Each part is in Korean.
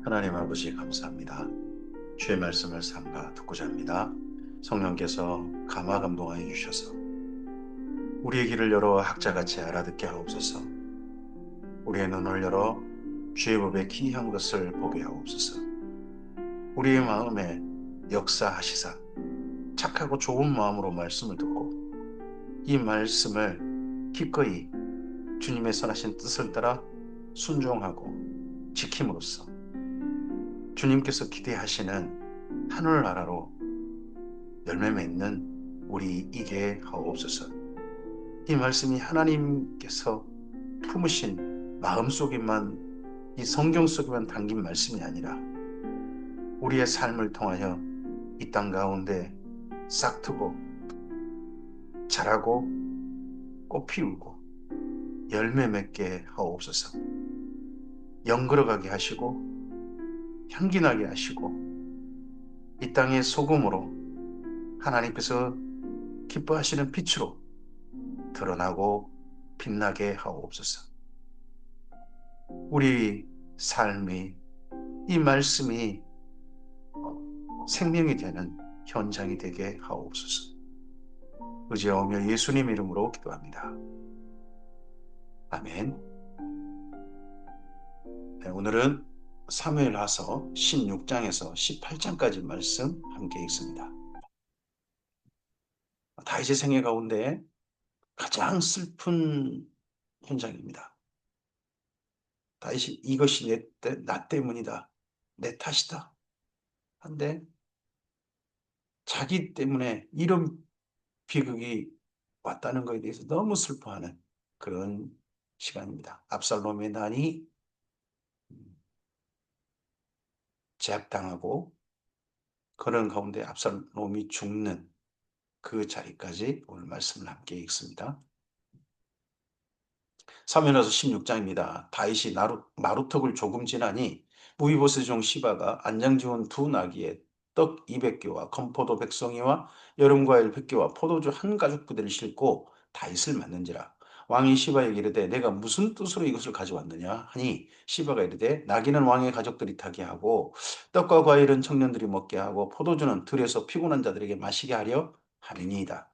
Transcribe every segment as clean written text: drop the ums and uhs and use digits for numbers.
하나님 아버지 감사합니다. 주의 말씀을 삼가 듣고자 합니다. 성령께서 감화 감동하여 주셔서 우리의 귀를 열어 학자같이 알아듣게 하옵소서. 우리의 눈을 열어 주의 법에 기이한 것을 보게 하옵소서. 우리의 마음에 역사하시사 착하고 좋은 마음으로 말씀을 듣고 이 말씀을 기꺼이 주님의 선하신 뜻을 따라 순종하고 지킴으로써 주님께서 기대하시는 하늘나라로 열매 맺는 우리 이게 하옵소서. 이 말씀이 하나님께서 품으신 마음속에만, 이 성경 속에만 담긴 말씀이 아니라 우리의 삶을 통하여 이 땅 가운데 싹트고 자라고 꽃 피우고 열매 맺게 하옵소서. 영걸어가게 하시고 향기나게 하시고 이 땅의 소금으로 하나님께서 기뻐하시는 빛으로 드러나고 빛나게 하옵소서. 우리 삶이 이 말씀이 생명이 되는 현장이 되게 하옵소서. 의지하오며 예수님 이름으로 기도합니다. 아멘. 네, 오늘은 사무엘하서 16장에서 18장까지 말씀 함께 읽습니다. 다윗의 생애 가운데 가장 슬픈 현장입니다. 다윗이 이것이 나 때문이다, 내 탓이다 한데 자기 때문에 이런 비극이 왔다는 것에 대해서 너무 슬퍼하는 그런 시간입니다. 압살롬의 난이 제압당하고 그런 가운데 압살롬이 죽는 그 자리까지 오늘 말씀을 함께 읽습니다. 사무엘하서 16장입니다. 다윗이 마루턱을 조금 지나니 무이보스 종 시바가 안장 지은 두 나귀에 떡 200개와 건포도 100송이와 여름과일 100개와 포도주 한 가죽 부대를 싣고 다윗을 맞는지라. 왕이 시바에게 이르되 내가 무슨 뜻으로 이것을 가져왔느냐 하니 시바가 이르되 나귀는 왕의 가족들이 타게 하고 떡과 과일은 청년들이 먹게 하고 포도주는 들에서 피곤한 자들에게 마시게 하려 함이니이다.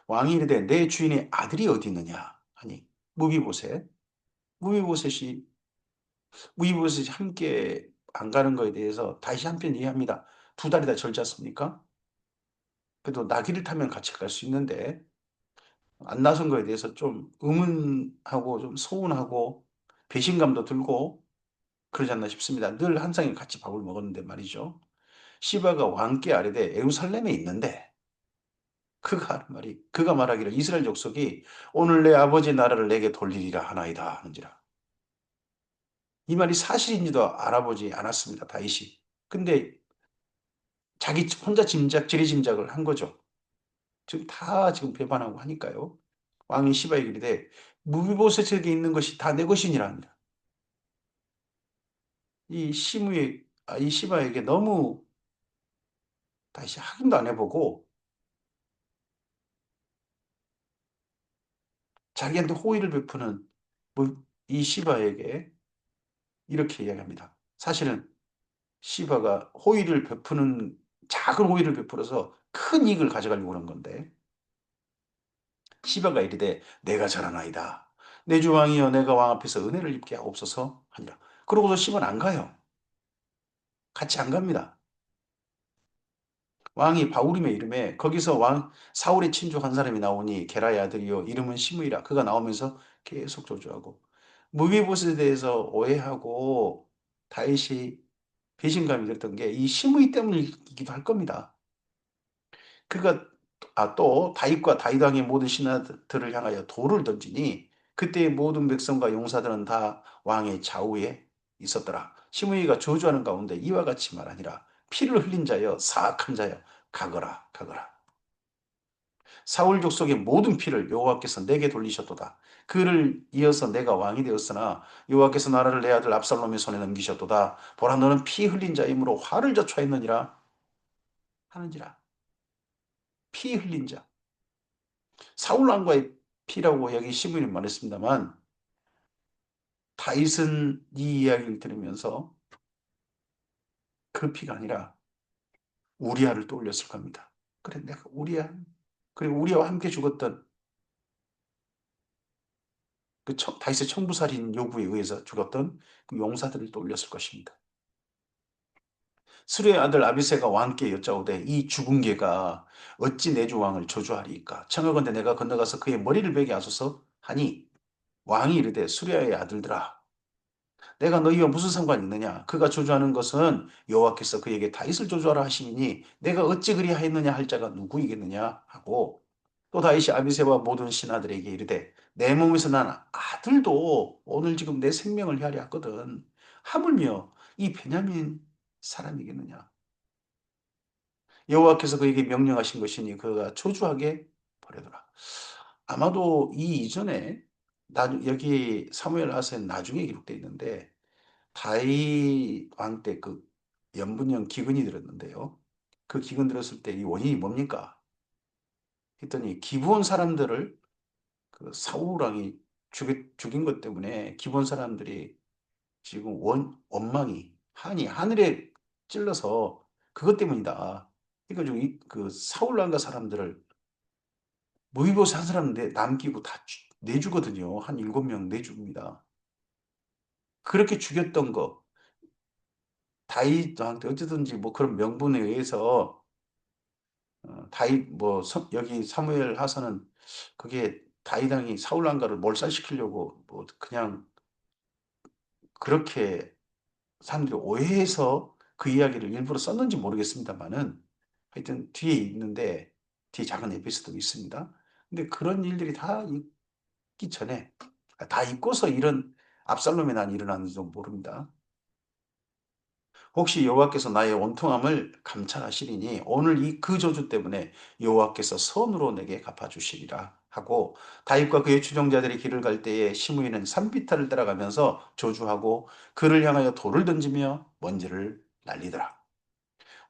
왕이 이르되 내 주인의 아들이 어디 있느냐 하니 무비보셋 무비보셋이 무비보셋이 함께 안 가는 거에 대해서 다시 한편 이해합니다. 두 달이 다 절지 않습니까? 그래도 나귀를 타면 같이 갈 수 있는데 안 나선 거에 대해서 좀 의문하고 좀 서운하고 배신감도 들고 그러지 않나 싶습니다. 늘 한 쌍이 같이 밥을 먹었는데 말이죠. 시바가 왕께 아뢰되 예루살렘에 있는데 그가 말하기를 이스라엘 족속이 오늘 내 아버지 나라를 내게 돌리리라 하나이다 하는지라. 이 말이 사실인지도 알아보지 않았습니다. 다윗이. 근데 자기 혼자 지리짐작을 한 거죠. 지금 다 지금 배반하고 하니까요. 왕이 시바에게 이르되 무비보셋에게 있는 것이 다 내 것이니라 합니다. 이 시바에게 너무 다시 확인도 안 해보고 자기한테 호의를 베푸는 이 시바에게 이렇게 이야기합니다. 사실은 시바가 작은 호의를 베풀어서 큰 이익을 가져가려고 하는 건데 시바가 이르되 내가 잘하나이다. 내 주 왕이여 내가 왕 앞에서 은혜를 입게 하옵소서 하니라. 그러고서 시바는 안 가요. 같이 안 갑니다. 왕이 바울임의 이름에 거기서 왕 사울의 친족 한 사람이 나오니 게라의 아들이요 이름은 시므이라. 그가 나오면서 계속 조조하고 무비보스에 대해서 오해하고 다윗이 배신감이 들었던 게 이 시므이 때문이기도 할 겁니다. 그가 또 다윗과 다윗 왕의 모든 신하들을 향하여 돌을 던지니 그때의 모든 백성과 용사들은 다 왕의 좌우에 있었더라. 시므이가 저주하는 가운데 이와 같이 말하니라. 피를 흘린 자여 사악한 자여 가거라 가거라. 사울 족속의 모든 피를 여호와께서 내게 돌리셨도다. 그를 이어서 내가 왕이 되었으나 여호와께서 나라를 내 아들 압살롬의 손에 넘기셨도다. 보라 너는 피 흘린 자이므로 화를 자초하였느니라 하는지라. 피 흘린 자. 사울 왕과의 피라고 여기 시므이는 말했습니다만 다윗은 이 이야기를 들으면서 그 피가 아니라 우리아를 떠올렸을 겁니다. 그래, 내가 우리아, 그리고 우리아와 함께 죽었던 그 다윗의 청부살인 요구에 의해서 죽었던 그 용사들을 떠올렸을 것입니다. 스루의 아들 아비새가 왕께 여짜오되 이 죽은 개가 어찌 내 주 왕을 저주하리이까 청하건대 내가 건너가서 그의 머리를 베게 하소서 하니 왕이 이르되 수리아의 아들들아 내가 너희와 무슨 상관이 있느냐 그가 저주하는 것은 여호와께서 그에게 다윗을 저주하라 하시니 내가 어찌 그리하였느냐 할 자가 누구이겠느냐 하고 또 다윗이 아비새와 모든 신하들에게 이르되 내 몸에서 난 아들도 오늘 지금 내 생명을 헤아려 했거든 하물며 이 베냐민 사람이겠느냐 여호와께서 그에게 명령하신 것이니 그가 초주하게 버려두라. 아마도 이 이전에 여기 사무엘하서는 나중에 기록되어 있는데 다윗 왕 때 그 연분형 기근이 들었는데요. 그 기근 들었을 때 이 원인이 뭡니까? 했더니 기브온 사람들을 그 사울 왕이 죽인 것 때문에 기브온 사람들이 지금 원망이 한이 하늘에 찔러서 그것 때문이다. 그러니까 그 사울 왕과 사람들을 무위보스 한 사람 남기고 다 내주거든요. 한 7명 내줍니다. 그렇게 죽였던 거 다윗한테 어쨌든지 뭐 그런 명분에 의해서 다윗 뭐 여기 사무엘 하서는 그게 다윗 왕이 사울 왕가를 몰살시키려고 뭐 그냥 그렇게 사람들이 오해해서 그 이야기를 일부러 썼는지 모르겠습니다만은 하여튼 뒤에 있는데 뒤에 작은 에피소드가 있습니다. 근데 그런 일들이 다 있기 전에 다 있고서 이런 압살롬의 난이 일어났는지도 모릅니다. 혹시 여호와께서 나의 온통함을 감찰하시리니 오늘 이 그 저주 때문에 여호와께서 선으로 내게 갚아주시리라 하고 다윗과 그의 추종자들이 길을 갈 때에 시므이는 산비탈을 따라가면서 저주하고 그를 향하여 돌을 던지며 먼지를 날리더라.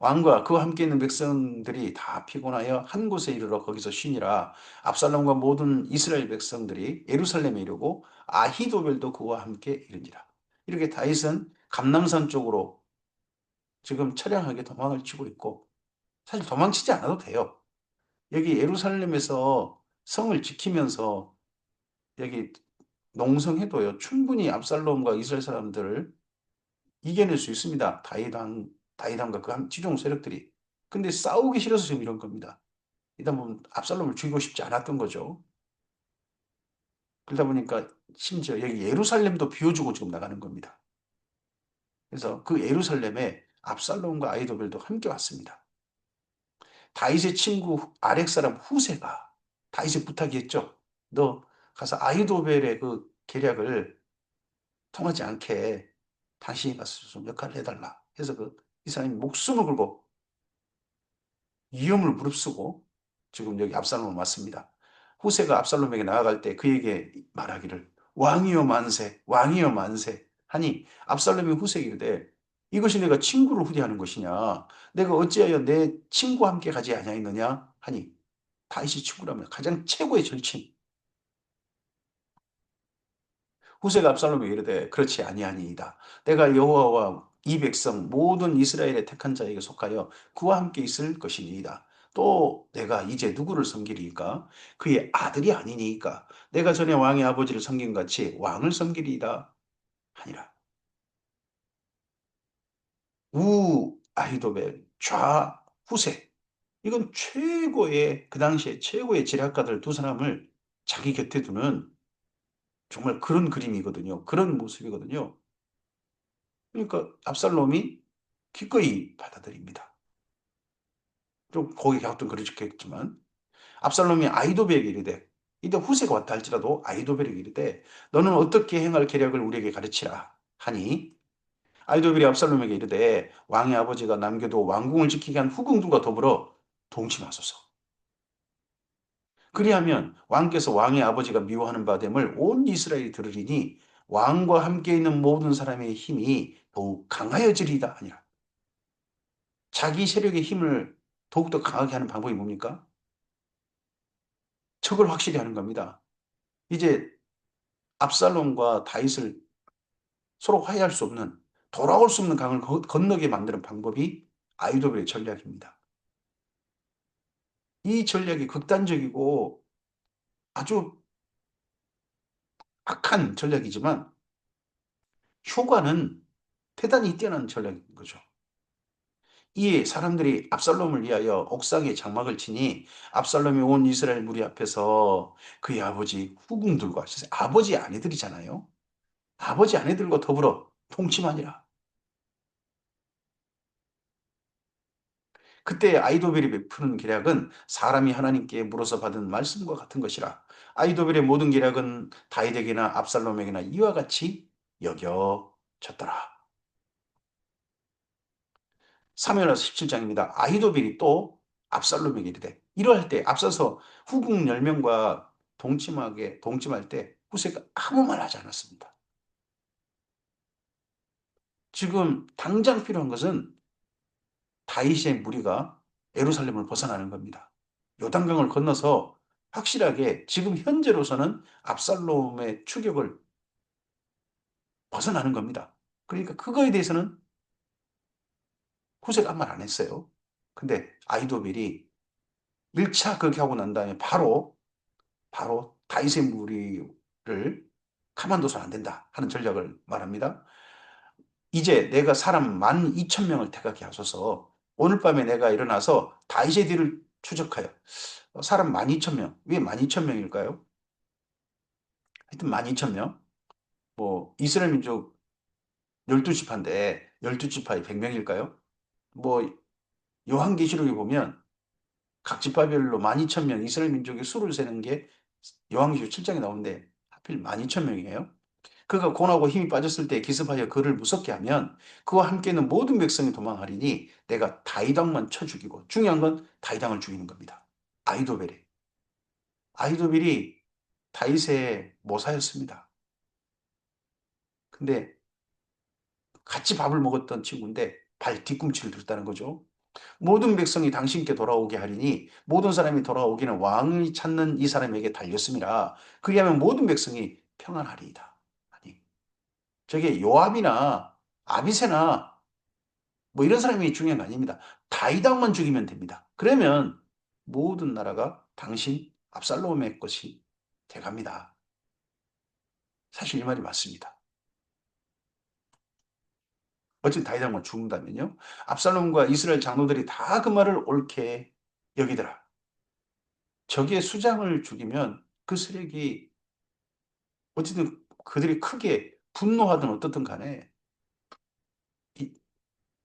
왕과 그와 함께 있는 백성들이 다 피곤하여 한 곳에 이르러 거기서 쉬니라. 압살롬과 모든 이스라엘 백성들이 예루살렘에 이르고 아히도벨도 그와 함께 이르니라. 이렇게 다윗은 감남산 쪽으로 지금 처량하게 도망을 치고 있고 사실 도망치지 않아도 돼요. 여기 예루살렘에서 성을 지키면서 여기 농성해도요. 충분히 압살롬과 이스라엘 사람들을 이겨낼 수 있습니다. 다윗왕과 그 지종 세력들이. 근데 싸우기 싫어서 지금 이런 겁니다. 이다 보면 압살롬을 죽이고 싶지 않았던 거죠. 그러다 보니까 심지어 여기 예루살렘도 비워주고 지금 나가는 겁니다. 그래서 그 예루살렘에 압살롬과 아이도벨도 함께 왔습니다. 다윗의 친구 아렉 사람 후세가 다윗의 부탁이 했죠. 너 가서 아이도벨의 그 계략을 통하지 않게 당신이 가서 좀 역할을 해달라. 해서 이 사람이 목숨을 걸고 위험을 무릅쓰고 지금 여기 압살롬을 맞습니다. 후세가 압살롬에게 나아갈 때 그에게 말하기를 왕이여 만세, 왕이여 만세 하니 압살롬이 후세에게 이르되 이것이 내가 친구를 후대하는 것이냐? 내가 어찌하여 내 친구와 함께 가지 아니하였느냐? 하니 다윗이 친구라면 가장 최고의 절친 후세가 압살롬에게 이르되 그렇지 아니하니이다. 내가 여호와와 이 백성 모든 이스라엘의 택한 자에게 속하여 그와 함께 있을 것이니이다. 또 내가 이제 누구를 섬기리이까? 그의 아들이 아니니이까? 내가 전에 왕의 아버지를 섬긴 같이 왕을 섬기리이다 하니라. 우 아히도벨 좌 후세 이건 최고의 그 당시에 최고의 제략가들 두 사람을 자기 곁에 두는 정말 그런 그림이거든요. 그런 모습이거든요. 그러니까 압살롬이 기꺼이 받아들입니다. 좀 거기 gat도 그러셨겠지만 압살롬이 아이도벨에게 이르되 이때 후세가 왔다 할지라도 아이도벨에게 이르되 너는 어떻게 행할 계략을 우리에게 가르치라 하니 아이도벨이 압살롬에게 이르되 왕의 아버지가 남겨도 왕궁을 지키게 한 후궁들과 더불어 동침하소서. 그리하면 왕께서 왕의 아버지가 미워하는 바 됨을 온 이스라엘이 들으리니 왕과 함께 있는 모든 사람의 힘이 더욱 강하여지리이다 하니라. 자기 세력의 힘을 더욱더 강하게 하는 방법이 뭡니까? 척을 확실히 하는 겁니다. 이제 압살롬과 다윗을 서로 화해할 수 없는, 돌아올 수 없는 강을 건너게 만드는 방법이 아이도벨의 전략입니다. 이 전략이 극단적이고 아주 악한 전략이지만 효과는 대단히 뛰어난 전략인 거죠. 이에 사람들이 압살롬을 위하여 옥상에 장막을 치니 압살롬이 온 이스라엘 무리 앞에서 그의 아버지 후궁 들과 아버지 아내들이잖아요. 아버지 아내들과 더불어 통치하니라. 그때 아이도벨이 베푸는 계략은 사람이 하나님께 물어서 받은 말씀과 같은 것이라. 아이도벨의 모든 계략은 다윗에게나 압살롬에게나 이와 같이 여겨졌더라. 사무엘하 17장입니다. 아히도빌이 또 압살롬에게 이르되 이러할 때 앞서서 후궁 10명과 동침할 때 후세가 아무 말 하지 않았습니다. 지금 당장 필요한 것은 다윗의 무리가 예루살렘을 벗어나는 겁니다. 요단강을 건너서 확실하게 지금 현재로서는 압살롬의 추격을 벗어나는 겁니다. 그러니까 그거에 대해서는 후세가 아무 말 안 했어요. 근데 아히도빌이 1차 그렇게 하고 난 다음에 바로 다윗의 무리를 가만둬서는 안 된다 하는 전략을 말합니다. 이제 내가 사람 12,000명을 택하게 하소서. 오늘 밤에 내가 일어나서 다윗의 뒤를 추적하여 사람 12,000명. 왜 12,000명일까요? 하여튼 12,000명. 뭐 이스라엘 민족 12지파인데 12지파에 100명일까요? 뭐 요한계시록에 보면 각 지파별로 12,000명 이스라엘 민족의 수를 세는 게 요한계시록 7장에 나오는데 하필 12,000명이에요. 그가 고나고 힘이 빠졌을 때 기습하여 그를 무섭게 하면 그와 함께 있는 모든 백성이 도망하리니 내가 다윗 왕만 쳐 죽이고 중요한 건 다윗 왕을 죽이는 겁니다. 아히도벨이 아히도벨이 다윗의 모사였습니다. 근데 같이 밥을 먹었던 친구인데 발 뒤꿈치를 들었다는 거죠. 모든 백성이 당신께 돌아오게 하리니 모든 사람이 돌아오기는 왕이 찾는 이 사람에게 달렸음이라 그리하면 모든 백성이 평안하리이다. 아니, 저게 요압이나 아비새나 뭐 이런 사람이 중요한 거 아닙니다. 다윗왕만 죽이면 됩니다. 그러면 모든 나라가 당신 압살롬의 것이 돼갑니다. 사실 이 말이 맞습니다. 어쨌든 다윗왕만 죽는다면요. 압살롬과 이스라엘 장로들이 다 그 말을 옳게 여기더라. 적의 수장을 죽이면 그 세력이 어쨌든 그들이 크게 분노하든 어떻든 간에 이,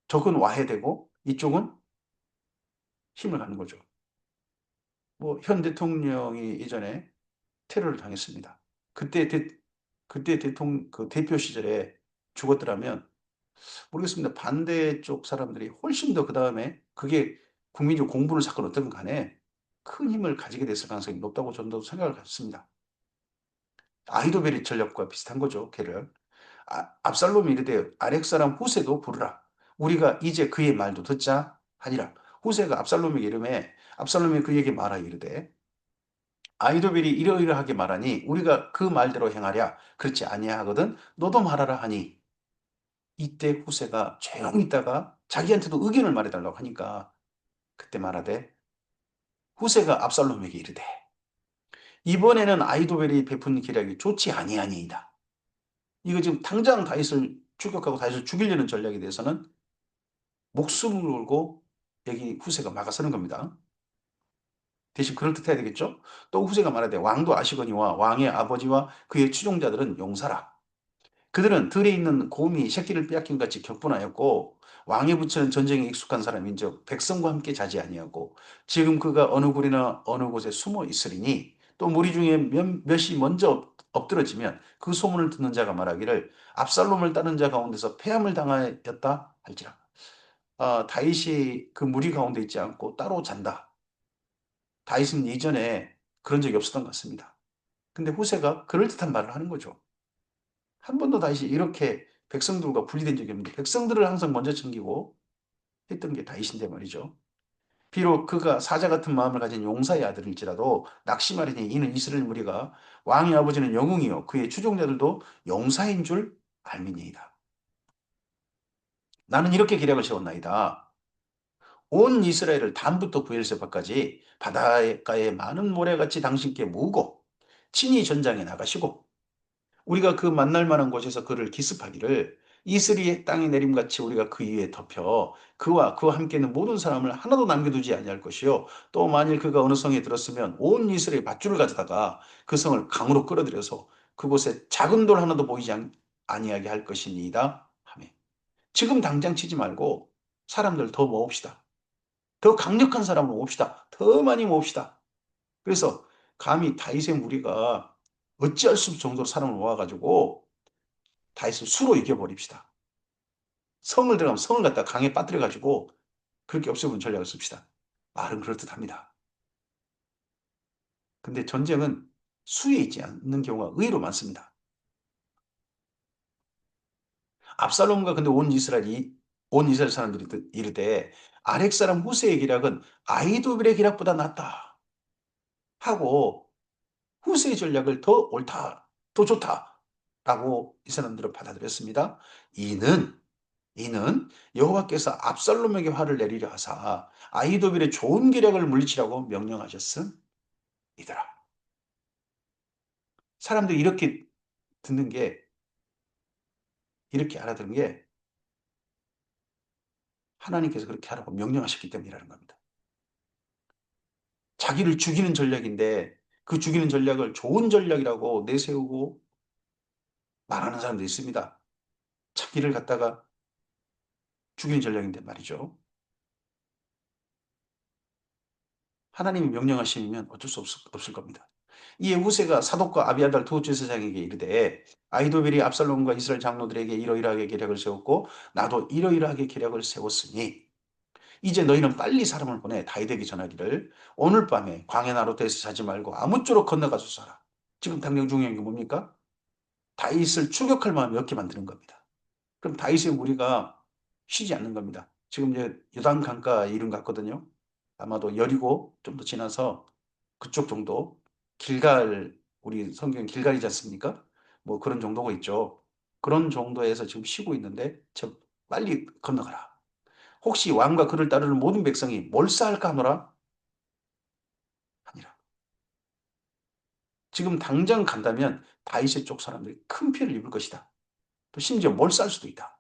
적은 와해되고 이쪽은 힘을 갖는 거죠. 뭐 현 대통령이 예전에 테러를 당했습니다. 그때 그때 그 대표 시절에 죽었더라면 모르겠습니다. 반대쪽 사람들이 훨씬 더 그 다음에 그게 국민적 공분을 샀건 어떤 간에 큰 힘을 가지게 됐을 가능성이 높다고 저는 생각을 갖습니다. 아히도벨의 전략과 비슷한 거죠. 걔를. 압살롬이 이르되 아렉 사람 후세도 부르라. 우리가 이제 그의 말도 듣자 하니라. 후세가 압살롬에게 이름에 압살롬이 그에게 말하 이르되 아히도벨이 이러이러하게 말하니 우리가 그 말대로 행하랴. 그렇지 아니하거든 너도 말하라 하니 이때 후세가 조용히 있다가 자기한테도 의견을 말해달라고 하니까 그때 말하되 후세가 압살롬에게 이르되 이번에는 아히도벨이 베푼 계략이 좋지 아니하니이다. 이거 지금 당장 다윗을 추격하고 다윗을 죽이려는 전략에 대해서는 목숨을 걸고 여기 후세가 막아서는 겁니다. 대신 그럴듯해야 되겠죠? 또 후세가 말하되 왕도 아시거니와 왕의 아버지와 그의 추종자들은 용사라. 그들은 들에 있는 곰이 새끼를 빼앗긴 같이 격분하였고 왕의 부처는 전쟁에 익숙한 사람인즉 백성과 함께 자지 아니하고 지금 그가 어느 굴이나 어느 곳에 숨어 있으리니 또 무리 중에 몇이 먼저 엎드러지면 그 소문을 듣는 자가 말하기를 압살롬을 따른 자 가운데서 패함을 당하였다 할지라. 다윗이 그 무리 가운데 있지 않고 따로 잔다. 다윗은 이전에 그런 적이 없었던 것 같습니다. 근데 후세가 그럴듯한 말을 하는 거죠. 한 번도 다윗이 이렇게 백성들과 분리된 적이 없는데 백성들을 항상 먼저 챙기고 했던 게 다윗인데 말이죠. 비록 그가 사자 같은 마음을 가진 용사의 아들일지라도 낙심하리니 이는 이스라엘 무리가 왕의 아버지는 영웅이요 그의 추종자들도 용사인 줄 알미니이다. 나는 이렇게 계략을 세웠나이다. 온 이스라엘을 단부터 부엘세바까지 바닷가의 많은 모래같이 당신께 모으고 친히 전장에 나가시고 우리가 그 만날 만한 곳에서 그를 기습하기를 이슬이 땅에 내림같이 우리가 그 위에 덮여 그와 그와 함께 있는 모든 사람을 하나도 남겨두지 아니할 것이요 또 만일 그가 어느 성에 들었으면 온 이스라엘 밧줄을 가져다가 그 성을 강으로 끌어들여서 그곳에 작은 돌 하나도 보이지 아니하게 할 것이니이다 하며 지금 당장 치지 말고 사람들 더 모읍시다. 더 강력한 사람을 모읍시다. 더 많이 모읍시다. 그래서 감히 다윗의 무리가 어찌할 수 없을 정도로 사람을 모아가지고 다윗을 수로 이겨버립시다. 성을 들어가면 성을 갖다 강에 빠뜨려가지고 그렇게 없애본 전략을 씁시다. 말은 그럴듯합니다. 근데 전쟁은 수에 있지 않는 경우가 의외로 많습니다. 압살롬과 근데 온 이스라엘 사람들이 이르되 아렉 사람 후세의 기략은 아히도빌의 기략보다 낫다 하고 후세의 전략을 더 옳다, 더 좋다라고 이 사람들은 받아들였습니다. 이는 이는 여호와께서 압살롬에게 화를 내리려 하사 아히도빌의 좋은 계략을 물리치라고 명령하셨음 이더라. 사람들이 이렇게 듣는 게 이렇게 알아듣는 게 하나님께서 그렇게 하라고 명령하셨기 때문이라는 겁니다. 자기를 죽이는 전략인데 그 죽이는 전략을 좋은 전략이라고 내세우고 말하는 사람도 있습니다. 자기를 갖다가 죽이는 전략인데 말이죠. 하나님이 명령하시면 어쩔 수 없을 겁니다. 이에 후세가 사독과 아비아달 두 제사장에게 이르되 아히도벨이 압살롬과 이스라엘 장로들에게 이러이러하게 계략을 세웠고 나도 이러이러하게 계략을 세웠으니 이제 너희는 빨리 사람을 보내 다윗에게 전하기를 오늘 밤에 광야 나루터에서 자지 말고 아무쪼록 건너가서 살아. 지금 당장 중요한 게 뭡니까? 다윗을 추격할 마음이 없게 만드는 겁니다. 그럼 다윗의 무리가 쉬지 않는 겁니다. 지금 이제 요단 강가 이름 같거든요. 아마도 여리고 좀 더 지나서 그쪽 정도 길갈 우리 성경 길갈이지 않습니까? 뭐 그런 정도가 있죠. 그런 정도에서 지금 쉬고 있는데 저 빨리 건너가라. 혹시 왕과 그를 따르는 모든 백성이 몰사할까 하노라 아니라. 지금 당장 간다면 다윗의 쪽 사람들이 큰 피해를 입을 것이다. 또 심지어 몰살 수도 있다.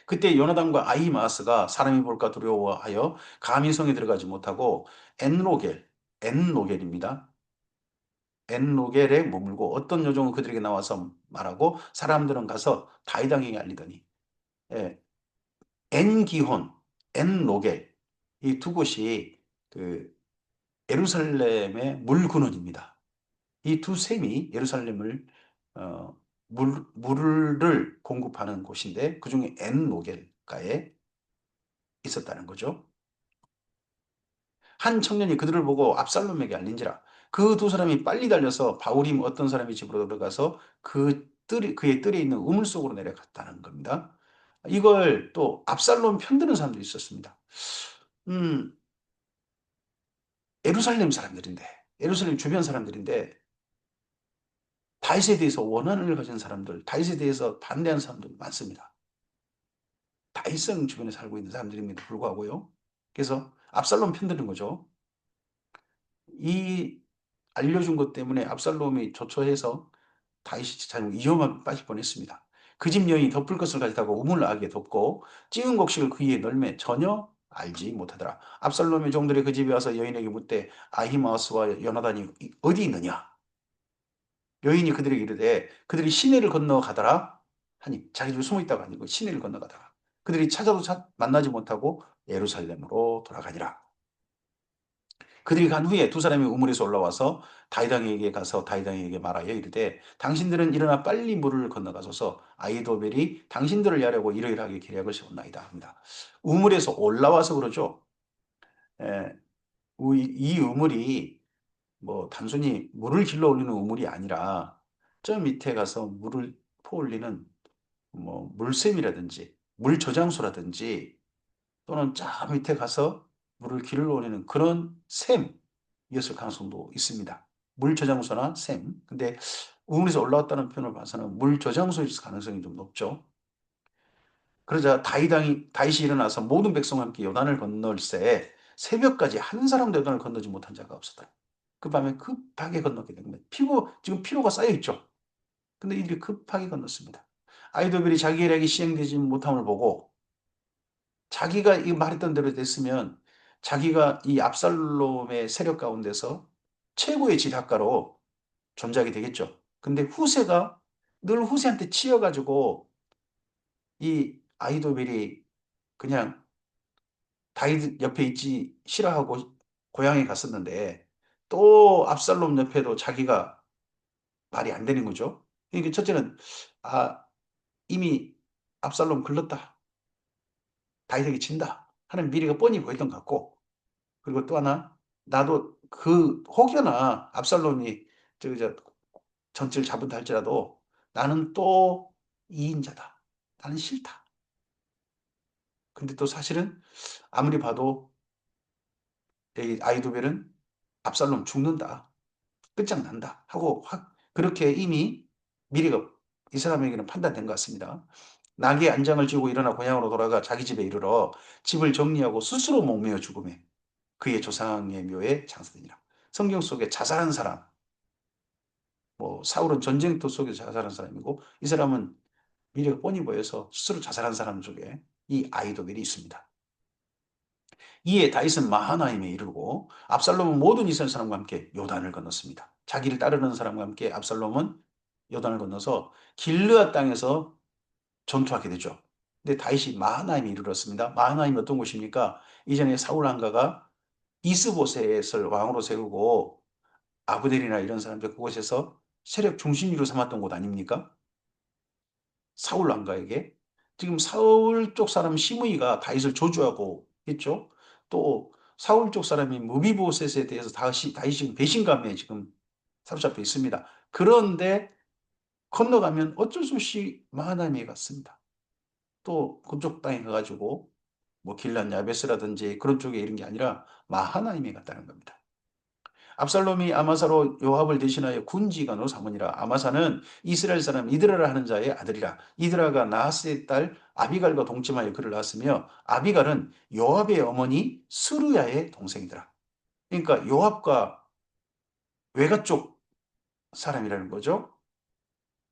그때 요나단과 아히마아스가 사람이 볼까 두려워하여 감히 성에 들어가지 못하고 엔로겔, 엔로겔입니다. 엔로겔에 머물고 어떤 요종은 그들에게 나와서 말하고 사람들은 가서 다이당에게 알리더니 예, 엔기혼, 엔로겔 이 두 곳이 그 예루살렘의 물근원입니다. 이 두 샘이 예루살렘을 어, 물을 공급하는 곳인데 그중에 엔로겔가에 있었다는 거죠. 한 청년이 그들을 보고 압살롬에게 알린지라 그 두 사람이 빨리 달려서 바울임 어떤 사람이 집으로 들어가서 그의 뜰에 있는 우물 속으로 내려갔다는 겁니다. 이걸 또 압살롬 편드는 사람도 있었습니다. 음, 예루살렘 사람들인데, 예루살렘 주변 사람들인데 다윗에 대해서 원한을 가진 사람들, 다윗에 대해서 반대하는 사람들 많습니다. 다윗성 주변에 살고 있는 사람들임에도 불구하고요. 그래서 압살롬 편드는 거죠. 이 알려준 것 때문에 압살롬이 조처해서 다윗이 참 위험하게 빠질 뻔했습니다. 그 집 여인이 덮을 것을 가져다가 우물나게 덮고 찌은 곡식을 그 위에 널매 전혀 알지 못하더라. 압살롬의 종들이 그 집에 와서 여인에게 묻되 아히마아스와 요나단이 어디 있느냐? 여인이 그들에게 이르되 그들이 시내를 건너가더라 하니 자기들 숨어 있다가 아니고 시내를 건너가더라. 그들이 찾아도 만나지 못하고 예루살렘으로 돌아가니라. 그들이 간 후에 두 사람이 우물에서 올라와서 다이당에게 가서 다이당에게 말하여 이르되 당신들은 일어나 빨리 물을 건너가소서 아이도벨이 당신들을 야려고 이러이러하게 계략을 세웠나이다 합니다. 우물에서 올라와서 그러죠. 에, 이 우물이 뭐 단순히 물을 길러 올리는 우물이 아니라 저 밑에 가서 물을 퍼올리는 뭐 물샘이라든지 물 저장소라든지 또는 저 밑에 가서 물을 길러 올리는 그런 샘이었을 가능성도 있습니다. 물 저장소나 샘. 근데 우물에서 올라왔다는 표현을 봐서는 물 저장소일 가능성이 좀 높죠. 그러자 다윗이 일어나서 모든 백성과 함께 요단을 건널새 새벽까지 한 사람도 요단을 건너지 못한 자가 없었다. 그 밤에 급하게 건너게 된 겁니다. 지금 피로가 쌓여 있죠. 근데 이들이 급하게 건넜습니다. 아이도벨이 자기 계략이 시행되지 못함을 보고 자기가 이 말했던 대로 됐으면 자기가 이 압살롬의 세력 가운데서 최고의 지략가로 존재하게 되겠죠. 근데 후세가 늘 후세한테 치여가지고 이 아이도벨이 그냥 다윗 옆에 있지 싫어하고 고향에 갔었는데 또 압살롬 옆에도 자기가 말이 안 되는 거죠. 그러니까 첫째는 아 이미 압살롬 글렀다. 다윗에게 진다 하는 미래가 뻔히 보였던 것 같고 그리고 또 하나 나도 혹여나 압살롬이 저 전체를 잡은다 할지라도 나는 또 이인자다. 나는 싫다. 근데 또 사실은 아무리 봐도 이 아이도벨은 압살롬 죽는다. 끝장난다. 하고 확 그렇게 이미 미래가 이 사람에게는 판단된 것 같습니다. 낙에 안장을 쥐고 일어나 고향으로 돌아가 자기 집에 이르러 집을 정리하고 스스로 목매어 죽음에 그의 조상의 묘에 장사되니라. 성경 속에 자살한 사람, 뭐 사울은 전쟁터 속에서 자살한 사람이고 이 사람은 미래가 뻔히 보여서 스스로 자살한 사람 중에 이 아이도벨이 있습니다. 이에 다윗은 마하나임에 이르고 압살롬은 모든 이스라엘 사람과 함께 요단을 건넜습니다. 자기를 따르는 사람과 함께 압살롬은 요단을 건너서 길르앗 땅에서 전투하게 되죠. 근데 다윗이 마하나임에 이르렀습니다. 마하나임이 어떤 곳입니까? 이전에 사울 왕가가 이스보셋을 왕으로 세우고 아브넬이나 이런 사람들 그곳에서 세력 중심지로 삼았던 곳 아닙니까? 사울 왕가에게 지금 사울 쪽 사람 시므이가 다윗을 저주하고 있죠. 또 사울 쪽 사람이 무비보셋에 대해서 다윗이 지금 배신감에 지금 사로잡혀 있습니다. 그런데 건너가면 어쩔 수 없이 마하나임에 갔습니다. 또 그쪽 땅에 가가지고 뭐 길란 야베스라든지 그런 쪽에 이런 게 아니라 마하나임에 갔다는 겁니다. 압살롬이 아마사로 요압을 대신하여 군지관으로 삼으니라. 아마사는 이스라엘 사람 이드라라 하는 자의 아들이라. 이드라가 나하스의 딸 아비갈과 동침하여 그를 낳았으며 아비갈은 요압의 어머니 스루야의 동생이더라. 그러니까 요압과 외가 쪽 사람이라는 거죠.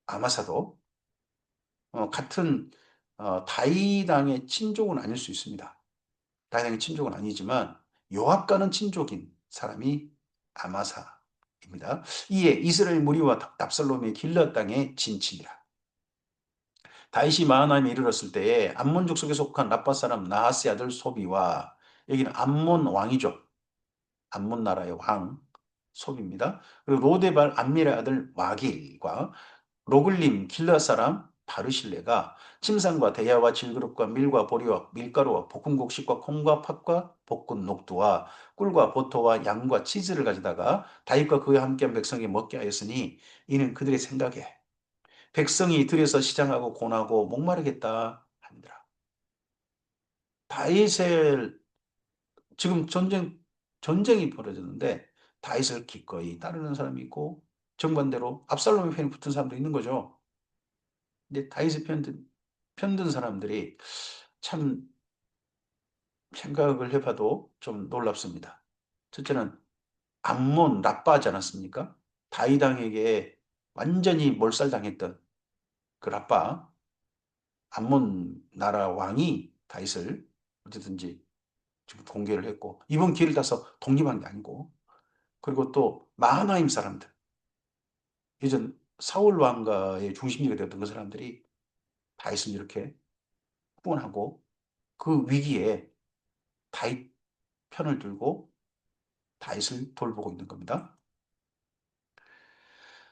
아마사도 같은 다이당의 친족은 아닐 수 있습니다. 다이당의 친족은 아니지만 요압과는 친족인 사람이 아마사입니다. 이에 이스라엘 무리와 압살롬의 길르앗 땅에 진친이라. 다윗이 마하나임에 이르렀을 때에 암몬 족속에 속한 라빠 사람 나하스의 아들 소비와 여기는 암몬 왕이죠. 암몬 나라의 왕 소비입니다. 그리고 로데발 암밀의 아들 와길과 로글림 길르앗 사람 바르실레가 침상과 대야와 질그릇과 밀과 보리와 밀가루와 볶은 곡식과 콩과 팥과 볶은 녹두와 꿀과 버터와 양과 치즈를 가져다가 다윗과 그와 함께한 백성이 먹게 하였으니 이는 그들의 생각에 백성이 들에서 시장하고 고나고 목마르겠다 하니라. 다윗을 지금 전쟁이 벌어졌는데 다윗을 기꺼이 따르는 사람이 있고 정반대로 압살롬의 편에 붙은 사람도 있는 거죠. 근데 다윗의 편든 사람들이 참 생각을 해봐도 좀 놀랍습니다. 첫째는 암몬 라빠하지 않았습니까? 다윗 왕에게 완전히 몰살당했던 그 라빠 암몬 나라 왕이 다윗을 어쨌든지 지금 공개를 했고 이번 기회를 타서 독립한 게 아니고 그리고 또 마하나임 사람들 예전 사울 왕가의 중심지가 되었던 그 사람들이 다윗을 이렇게 후원하고 그 위기에 다윗 편을 들고 다윗을 돌보고 있는 겁니다.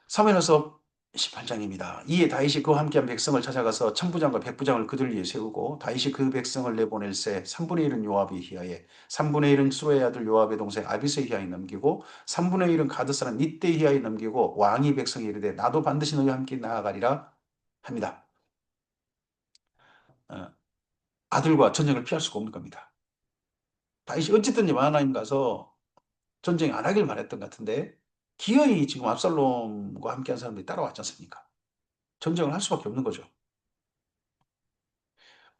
사무엘서 18장입니다. 이에 다윗이 그와 함께한 백성을 찾아가서 천부장과 백부장을 그들 위에 세우고 다윗이 그 백성을 내보낼새 3분의 1은 요압의 희하에 3분의 1은 수의 아들 요압의 동생 아비스의 희하에 넘기고 3분의 1은 가드 사람 닛대 희하에 넘기고 왕이 백성에 이르되 나도 반드시 너희와 함께 나아가리라 합니다. 어, 아들과 전쟁을 피할 수가 없는 겁니다. 다윗이 어쨌든 하나님 가서 전쟁 안 하길 바랬던 것 같은데 기어이 지금 압살롬과 함께한 사람들이 따라왔지 않습니까? 전쟁을 할 수밖에 없는 거죠.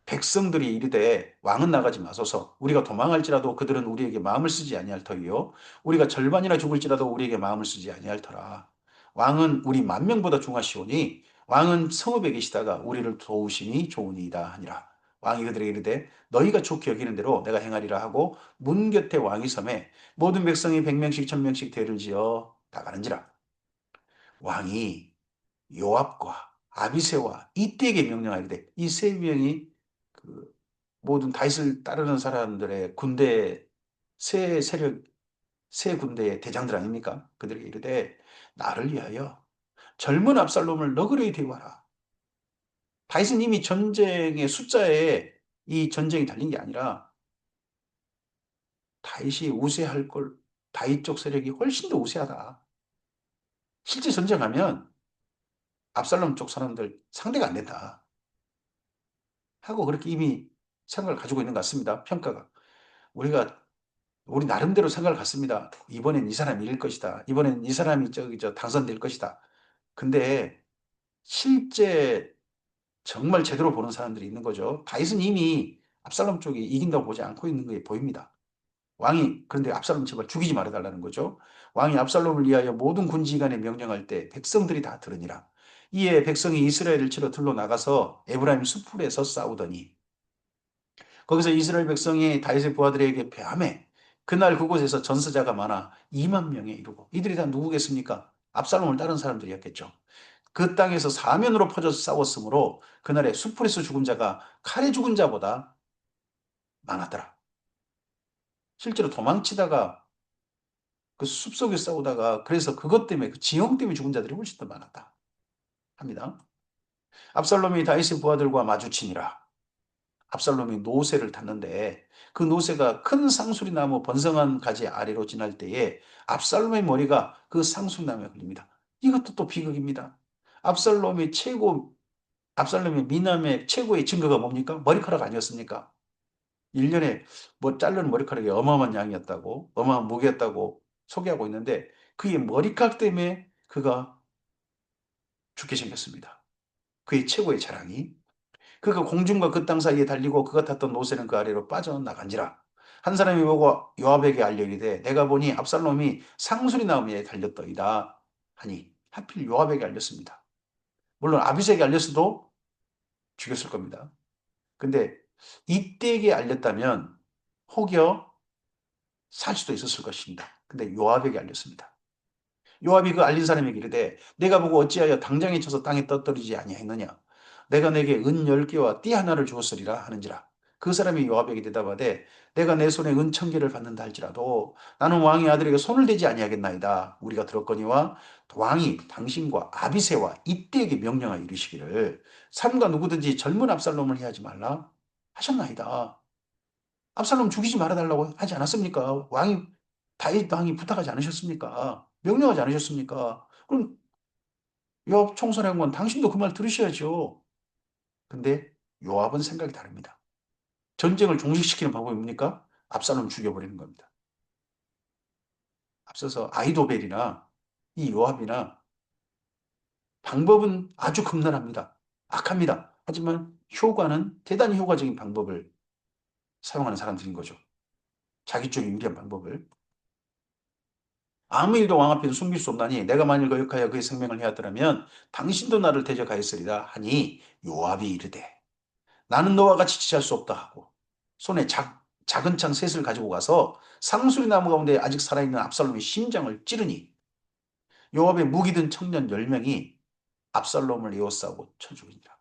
백성들이 이르되 왕은 나가지 마소서 우리가 도망할지라도 그들은 우리에게 마음을 쓰지 아니할 터이요 우리가 절반이나 죽을지라도 우리에게 마음을 쓰지 아니할 터라 왕은 우리 만명보다 중하시오니 왕은 성읍에 계시다가 우리를 도우심이 좋으니이다 하니라 왕이 그들에게 이르되 너희가 좋게 여기는 대로 내가 행하리라 하고 문 곁에 왕이 섬에 모든 백성이 100명씩 1000명씩 대를 지어 나가는지라 왕이 요압과 아비새와 이때에게 명령하기를 이 세 명이 그 모든 다윗을 따르는 사람들의 군대 세 세력 세 군대의 대장들 아닙니까? 그들에게 이르되 나를 위하여 젊은 압살롬을 너그러이 대우하라. 다윗은 이미 전쟁의 숫자에 이 전쟁이 달린 게 아니라 다윗이 우세할 걸 다윗 쪽 세력이 훨씬 더 우세하다. 실제 전쟁하면 압살롬 쪽 사람들 상대가 안 된다. 하고 그렇게 이미 생각을 가지고 있는 것 같습니다. 평가가. 우리가 우리 나름대로 생각을 갖습니다. 이번엔 이 사람이 이길 것이다. 이번엔 이 사람이 당선될 것이다. 근데 실제 정말 제대로 보는 사람들이 있는 거죠. 다윗은 이미 압살롬 쪽이 이긴다고 보지 않고 있는 게 보입니다. 왕이 그런데 압살롬 제발 죽이지 말아달라는 거죠. 왕이 압살롬을 위하여 모든 군지관에 명령할 때 백성들이 다 들으니라. 이에 백성이 이스라엘을 치러 들러 나가서 에브라임 수풀에서 싸우더니 거기서 이스라엘 백성이 다윗의 부하들에게 패하매 그날 그곳에서 전사자가 많아 2만 명에 이르고 이들이 다 누구겠습니까? 압살롬을 따른 사람들이었겠죠. 그 땅에서 사면으로 퍼져서 싸웠으므로 그날에 수풀에서 죽은 자가 칼에 죽은 자보다 많았더라. 실제로 도망치다가 그 숲속에 싸우다가 그래서 그것 때문에 그 지형 때문에 죽은 자들이 훨씬 더 많았다 합니다. 압살롬이 다윗의 부하들과 마주치니라. 압살롬이 노새를 탔는데 그 노새가 큰 상수리나무 번성한 가지 아래로 지날 때에 압살롬의 머리가 그 상수리나무에 걸립니다. 이것도 또 비극입니다. 압살롬의 최고, 압살롬의 미남의 최고의 증거가 뭡니까? 머리카락 아니었습니까? 1년에 뭐 자르는 머리카락이 어마어마한 양이었다고, 어마어마한 무게였다고 소개하고 있는데 그의 머리카락 때문에 그가 죽게 생겼습니다. 그의 최고의 자랑이. 그가 공중과 그 땅 사이에 달리고 그가 탔던 노새는 그 아래로 빠져나간지라. 한 사람이 보고 요압에게 알려 이르되 내가 보니 압살롬이 상수리 나무에 달렸더이다 하니 하필 요압에게 알렸습니다. 물론 아비새에게 알렸어도 죽였을 겁니다. 근데 이때에게 알렸다면 혹여 살 수도 있었을 것입니다. 근데 요압에게 알렸습니다. 요압이 그 알린 사람에게 이르되 내가 보고 어찌하여 당장에 쳐서 땅에 떠떨어지지 아니하였느냐 내가 내게 은 10개와 띠 하나를 주었으리라 하는지라 그 사람이 요압에게 대답하되 내가 내 손에 은 1000개를 받는다 할지라도 나는 왕의 아들에게 손을 대지 아니하겠나이다 우리가 들었거니와 왕이 당신과 아비새와 이때에게 명령하여 이르시기를 삼가 누구든지 젊은 압살롬을 해하지 말라 하셨나이다. 압살롬 죽이지 말아달라고 하지 않았습니까? 다윗 왕이 부탁하지 않으셨습니까? 명령하지 않으셨습니까? 그럼 요압 총사령관 당신도 그 말 들으셔야죠. 근데 요압은 생각이 다릅니다. 전쟁을 종식시키는 방법이 뭡니까? 압살롬 죽여버리는 겁니다. 앞서서 아이도벨이나 이 요압이나 방법은 아주 극단합니다. 악합니다. 하지만 효과는 대단히 효과적인 방법을 사용하는 사람들인 거죠. 자기 쪽에 유리한 방법을. 아무 일도 왕 앞에서 숨길 수 없나니 내가 만일 거역하여 그의 생명을 해하더라면 당신도 나를 대적하였으리라 하니 요압이 이르되 나는 너와 같이 지체할 수 없다 하고 손에 작은 창 셋을 가지고 가서 상수리 나무 가운데 아직 살아있는 압살롬의 심장을 찌르니 요압의 무기 든 청년 10명이 압살롬을 에워싸고 쳐 죽이니라.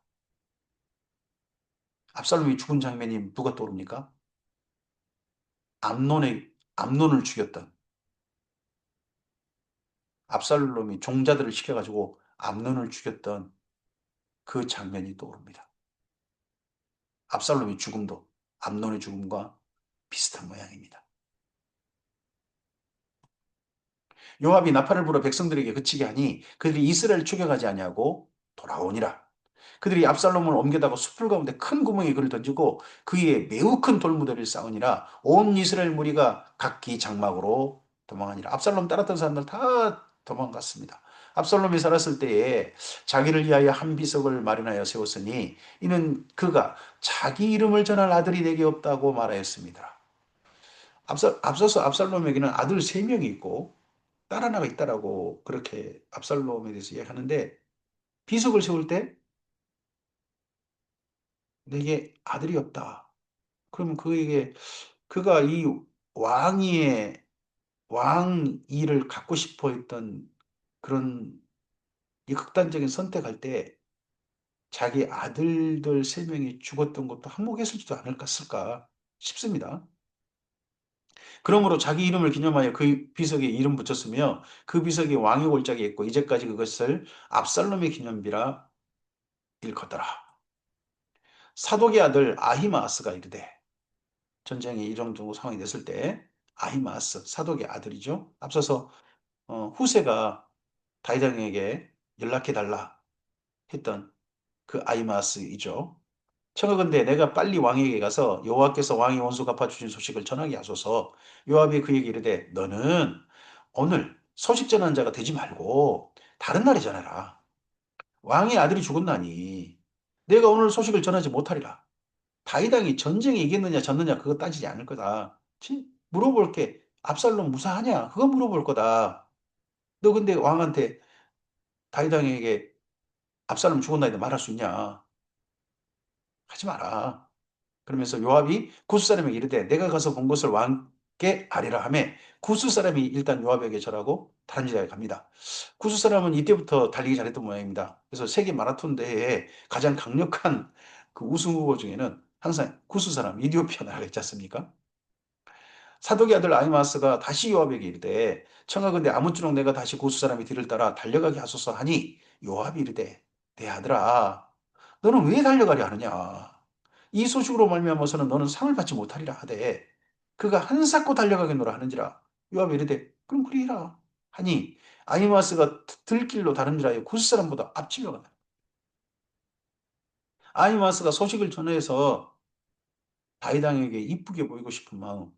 압살롬이 죽은 장면이 누가 떠오릅니까? 암논을 죽였던 압살롬이 종자들을 시켜가지고 암논을 죽였던 그 장면이 떠오릅니다. 압살롬의 죽음도 암논의 죽음과 비슷한 모양입니다. 요압이 나팔을 불어 백성들에게 그치게 하니 그들이 이스라엘을 추격하지 아니하고 돌아오니라. 그들이 압살롬을 옮겨다가 숲을 가운데 큰 구멍에 그를 던지고 그 위에 매우 큰 돌무더기를 쌓으니라 온 이스라엘 무리가 각기 장막으로 도망하니라. 압살롬 따랐던 사람들 다 도망갔습니다. 압살롬이 살았을 때에 자기를 위하여 한 비석을 마련하여 세웠으니 이는 그가 자기 이름을 전할 아들이 내게 없다고 말하였습니다. 앞서서 압살롬에게는 아들 세 명이 있고 딸 하나가 있다라고 그렇게 압살롬에 대해서 이야기하는데 비석을 세울 때 내게 아들이 없다. 그러면 그에게 그가 이 왕위의 왕위를 갖고 싶어 했던 그런 이 극단적인 선택할 때 자기 아들들 세 명이 죽었던 것도 한몫했을지도 않을까 쓸까 싶습니다. 그러므로 자기 이름을 기념하여 그 비석에 이름 붙였으며 그 비석에 왕의 골짜기에 있고 이제까지 그것을 압살롬의 기념비라 일컫더라. 사독의 아들 아히마아스가 이르되 전쟁이 이 정도 상황이 됐을 때 아히마아스 사독의 아들이죠. 앞서서 후세가 다이당에게 연락해달라 했던 그 아히마아스이죠. 청하건대 내가 빨리 왕에게 가서 여호와께서 왕의 원수 갚아주신 소식을 전하게 하소서. 요압이 그에게 이르되 너는 오늘 소식 전하는 자가 되지 말고 다른 날에 전해라. 왕의 아들이 죽었나니 내가 오늘 소식을 전하지 못하리라. 다윗왕이 전쟁에 이겼느냐 졌느냐 그거 따지지 않을 거다. 물어볼 게 압살롬 무사하냐 그거 물어볼 거다. 너 근데 왕한테 다윗왕에게 압살롬 죽었나이다 말할 수 있냐? 하지 마라. 그러면서 요압이 구스 사람에게 이르되 내가 가서 본 것을 왕께 아뢰라 하매 구스 사람이 일단 요압에게 절하고 다른 지대에 갑니다. 구스 사람은 이때부터 달리기 잘했던 모양입니다. 그래서 세계 마라톤 대회에 가장 강력한 그 우승 후보 중에는 항상 구스 사람 이디오피아 나라가 있지 않습니까? 사독의 아들 아히마스가 다시 요압에게 이르되 청하건대 아무쪼록 내가 다시 구스 사람의 뒤를 따라 달려가게 하소서 하니 요압이 이르되 내 아들아 너는 왜 달려가려 하느냐 이 소식으로 말미암아서는 너는 상을 받지 못하리라 하되 그가 한사코 달려가겠노라 하는지라 요압이 이르되 그럼 그리라 하니 아히마스가 들길로 다른지라 하여 구스 사람보다 앞질러 간다. 아히마스가 소식을 전해서 다윗왕에게 이쁘게 보이고 싶은 마음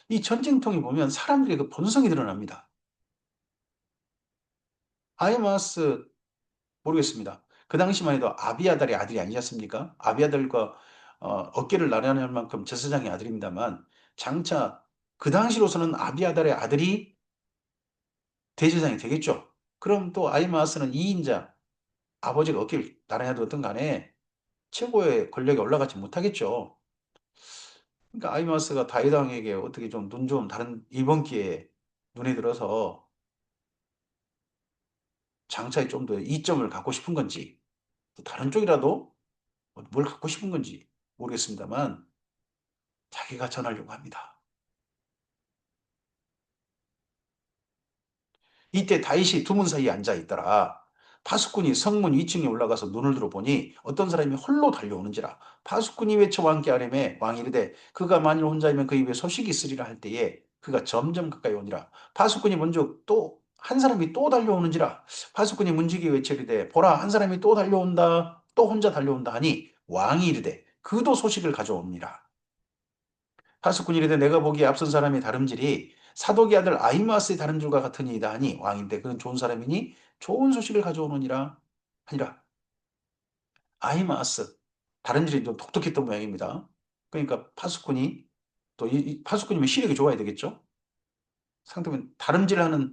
이 전쟁통에 보면 사람들의 그 본성이 드러납니다. 아히마스 모르겠습니다. 그 당시만 해도 아비아달의 아들이 아니지 않습니까? 아비아달과 어깨를 나란할 만큼 제사장의 아들입니다만 장차 그 당시로서는 아비아달의 아들이 대제사장이 되겠죠. 그럼 또 아히마스는 2인자 아버지가 어깨를 나란히 하든 간에 최고의 권력에 올라가지 못하겠죠. 그러니까 아히마스가 다윗 왕에게 어떻게 좀 눈 좀 다른 이번 기회에 눈에 들어서 장차에 좀 더 이점을 갖고 싶은 건지 또 다른 쪽이라도 뭘 갖고 싶은 건지 모르겠습니다만 자기가 전하려고 합니다. 이때 다윗이 두 문 사이에 앉아 있더라. 파수꾼이 성문 위층에 올라가서 눈을 들어보니 어떤 사람이 홀로 달려오는지라. 파수꾼이 외쳐 왕께 아뢰매 왕이 이르되 그가 만일 혼자이면 그 입에 소식이 있으리라 할 때에 그가 점점 가까이 오니라. 파수꾼이 먼저 또 한 사람이 또 달려오는지라. 파수꾼이 문지기 외쳐 이르되 보라 한 사람이 또 달려온다. 또 혼자 달려온다 하니 왕이 이르되 그도 소식을 가져옵니다. 파수꾼이 이르되 내가 보기에 앞선 사람이 다름질이 사독의 아들 아히마스의 다른 줄과 같으니이다 하니 왕인데 그는 좋은 사람이니 좋은 소식을 가져오느니라 하니라. 아히마스 다른질이 좀 독특했던 모양입니다. 그러니까 파수꾼이 또 이 파수꾼이면 시력이 좋아야 되겠죠. 상대면 다름질하는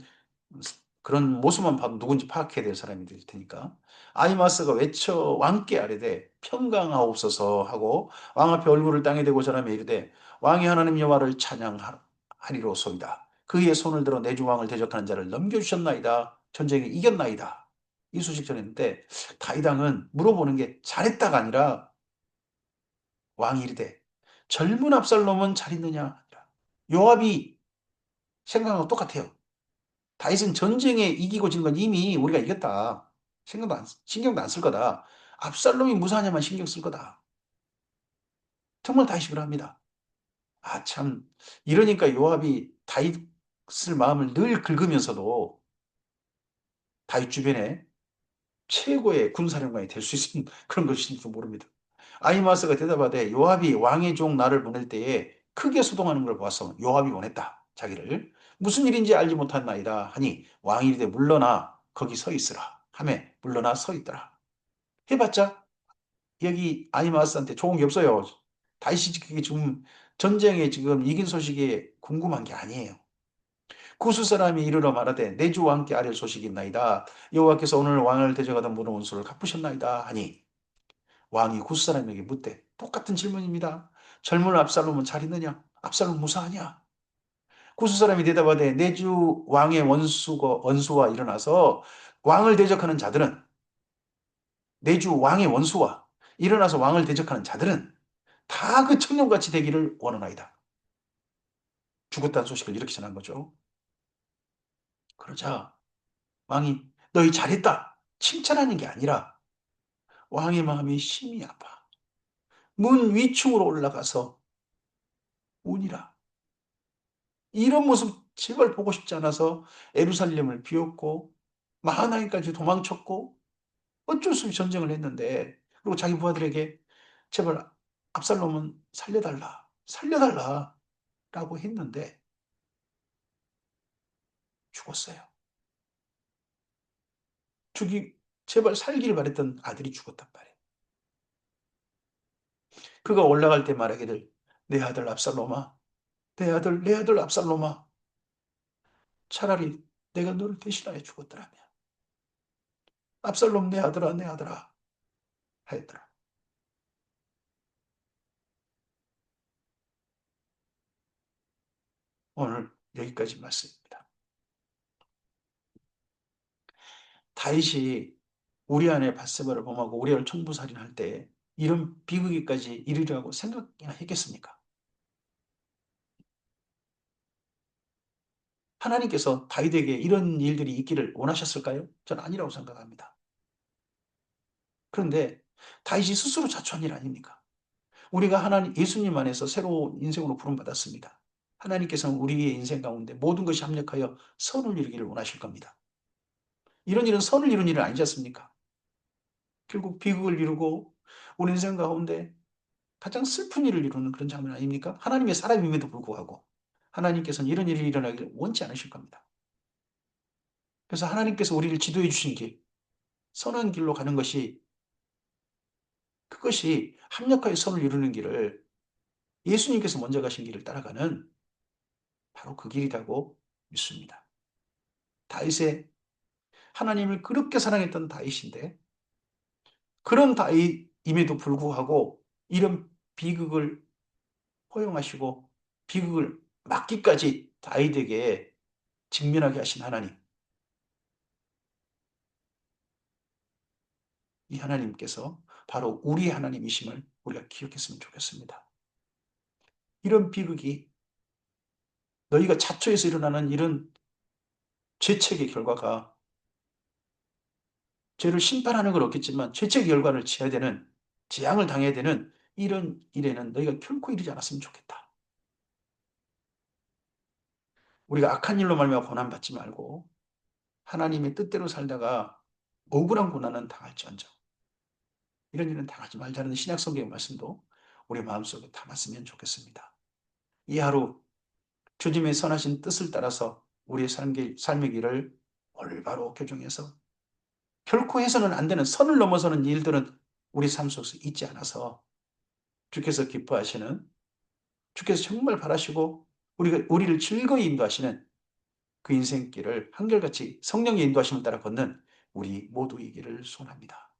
그런 모습만 봐도 누군지 파악해야 될 사람이 될 테니까. 아히마스가 외쳐 왕께 아뢰되 평강하옵소서 하고 왕 앞에 얼굴을 땅에 대고 절하며 이르되 왕이 하나님 여호와를 찬양하리로소이다. 그의 손을 들어 내주 왕을 대적하는 자를 넘겨주셨나이다. 전쟁에 이겼나이다. 이 소식 전했는데 다윗 왕은 물어보는 게 잘했다가 아니라 왕이 이르되 젊은 압살롬은 잘 있느냐? 요압이 생각하는 거 똑같아요. 다윗은 전쟁에 이기고 지는 건 이미 우리가 이겼다. 신경도 안 쓸 거다. 압살롬이 무사하냐만 신경 쓸 거다. 정말 다윗이 그러합니다. 아, 참. 이러니까 요압이 다윗을 마음을 늘 긁으면서도 다윗 주변에 최고의 군사령관이 될 수 있는 그런 것인지도 모릅니다. 아히마스가 대답하되 요압이 왕의 종 나를 보낼 때에 크게 소동하는 걸 보아서 요압이 원했다. 자기를. 무슨 일인지 알지 못한나이다 하니 왕이 이르되 물러나 거기 서 있으라 하매 물러나 서 있더라. 해봤자 여기 아히마아스한테 좋은 게 없어요. 다윗이 그게 지금 전쟁에 지금 이긴 소식이 궁금한 게 아니에요. 구스 사람이 이르러 말하되 내 주와 함께 아랠 소식이 있나이다. 여호와께서 오늘 왕을 대적하던 모든 원수를 갚으셨나이다 하니 왕이 구스 사람에게 묻되 똑같은 질문입니다. 젊은 압살롬은 잘 있느냐? 압살롬 무사하냐? 구스 사람이 대답하되 내 주 왕의 원수와 일어나서 왕을 대적하는 자들은 내 주 왕의 원수와 일어나서 왕을 대적하는 자들은 다 그 청년같이 되기를 원하나이다. 죽었다는 소식을 이렇게 전한 거죠. 그러자 왕이 너희 잘했다. 칭찬하는 게 아니라 왕의 마음이 심히 아파. 문 위층으로 올라가서 우니라. 이런 모습 제발 보고 싶지 않아서 예루살렘을 비웠고 마하나임까지 도망쳤고 어쩔 수 없이 전쟁을 했는데 그리고 자기 부하들에게 제발 압살롬은 살려달라. 살려달라. 라고 했는데 죽었어요. 제발 살기를 바랬던 아들이 죽었단 말이에요. 그가 올라갈 때 말하기를 내 아들 압살롬아, 내 아들 압살롬아, 차라리 내가 너를 대신하여 죽었더라면 압살롬 내 아들아 하였더라. 오늘 여기까지 말씀입니다. 다윗이 우리아의 밧세바를 범하고 우리아를 총부살인할 때 이런 비극에까지 이르리라고 생각이나 했겠습니까? 하나님께서 다윗에게 이런 일들이 있기를 원하셨을까요? 저는 아니라고 생각합니다. 그런데 다윗이 스스로 자초한 일 아닙니까? 우리가 하나님 예수님 안에서 새로운 인생으로 부름받았습니다. 하나님께서는 우리의 인생 가운데 모든 것이 합력하여 선을 이루기를 원하실 겁니다. 이런 일은 선을 이루는 일은 아니지 않습니까? 결국 비극을 이루고 우리 인생 가운데 가장 슬픈 일을 이루는 그런 장면 아닙니까? 하나님의 사람임에도 불구하고 하나님께서는 이런 일이 일어나기를 원치 않으실 겁니다. 그래서 하나님께서 우리를 지도해 주신 길, 선한 길로 가는 것이 그것이 합력하여 선을 이루는 길을 예수님께서 먼저 가신 길을 따라가는 바로 그 길이라고 믿습니다. 다윗의 하나님을 그렇게 사랑했던 다윗인데 그런 다윗임에도 불구하고 이런 비극을 허용하시고 비극을 막기까지 다윗에게 직면하게 하신 하나님. 이 하나님께서 바로 우리 하나님이심을 우리가 기억했으면 좋겠습니다. 이런 비극이 너희가 자초해서 일어나는 이런 죄책의 결과가 죄를 심판하는 건 없겠지만 죄책의 결과를 지어야 되는 재앙을 당해야 되는 이런 일에는 너희가 결코 이르지 않았으면 좋겠다. 우리가 악한 일로 말미암아 고난받지 말고 하나님의 뜻대로 살다가 억울한 고난은 당할지언정 이런 일은 당하지 말자는 신약 성경의 말씀도 우리 마음속에 담았으면 좋겠습니다. 이 하루 주님의 선하신 뜻을 따라서 우리의 삶의 길을 올바로 교정해서 결코 해서는 안 되는 선을 넘어서는 일들은 우리 삶 속에서 있지 않아서 주께서 기뻐하시는 주께서 정말 바라시고 우리를 즐거이 인도하시는 그 인생길을 한결같이 성령의 인도하심을 따라 걷는 우리 모두이기를 소원합니다.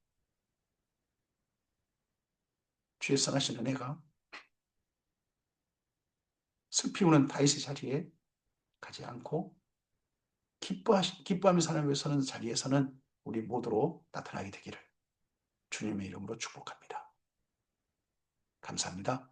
주의 선하신 은혜가 슬피 우는 다윗의 자리에 가지 않고 기뻐하며 사는 서는 자리에서는 우리 모두로 나타나게 되기를 주님의 이름으로 축복합니다. 감사합니다.